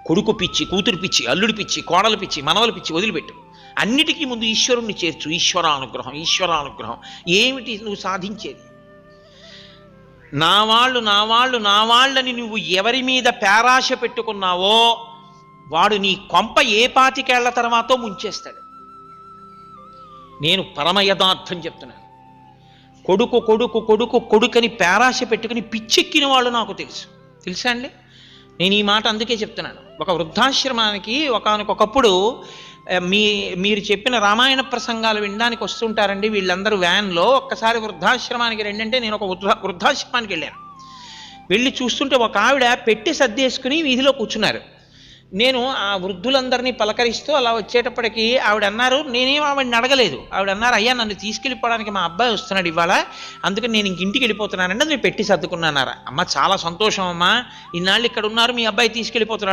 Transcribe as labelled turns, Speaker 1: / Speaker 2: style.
Speaker 1: కొడుకు పిచ్చి, కూతురు పిచ్చి, అల్లుడి పిచ్చి, కోడలు పిచ్చి, మనవల పిచ్చి వదిలిపెట్టు. అన్నిటికీ ముందు ఈశ్వరుణ్ణి చేర్చు. ఈశ్వరానుగ్రహం, ఈశ్వరానుగ్రహం. ఏమిటి నువ్వు సాధించేది? నా వాళ్ళు నా వాళ్ళు నా వాళ్ళని నువ్వు ఎవరి మీద పేరాశ పెట్టుకున్నావో వాడు నీ కొంప ఏ పాతికేళ్ల తర్వాతో ముంచేస్తాడు. నేను పరమ యథార్థం చెప్తున్నాను. కొడుకు కొడుకు కొడుకు కొడుకని పేరాశ పెట్టుకుని పిచ్చెక్కిన వాళ్ళు నాకు తెలుసా అండి? నేను ఈ మాట అందుకే చెప్తున్నాను. ఒక వృద్ధాశ్రమానికి ఒకానొకప్పుడు మీరు చెప్పిన రామాయణ ప్రసంగాలు వినడానికి వస్తుంటారండి వీళ్ళందరూ వ్యాన్లో. ఒక్కసారి వృద్ధాశ్రమానికి రెండంటే నేను ఒక వృద్ధాశ్రమానికి వెళ్ళాను. వెళ్ళి చూస్తుంటే ఒక ఆవిడ పెట్టి సర్దేసుకుని వీధిలో కూర్చున్నారు. నేను ఆ వృద్ధులందరినీ పలకరిస్తూ అలా వచ్చేటప్పటికి ఆవిడ అన్నారు, నేనేం ఆవిడని అడగలేదు. ఆవిడ అన్నారు, అయ్యా నన్ను తీసుకెళ్ళిపోవడానికి మా అబ్బాయి వస్తున్నాడు ఇవాళ, అందుకని నేను ఇంటికి వెళ్ళిపోతున్నానంటే నేను పెట్టి సర్దుకున్నానారా. అమ్మ చాలా సంతోషం అమ్మా, ఇన్నాళ్ళు ఇక్కడ ఉన్నారు, మీ అబ్బాయి తీసుకెళ్ళిపోతున్నాడు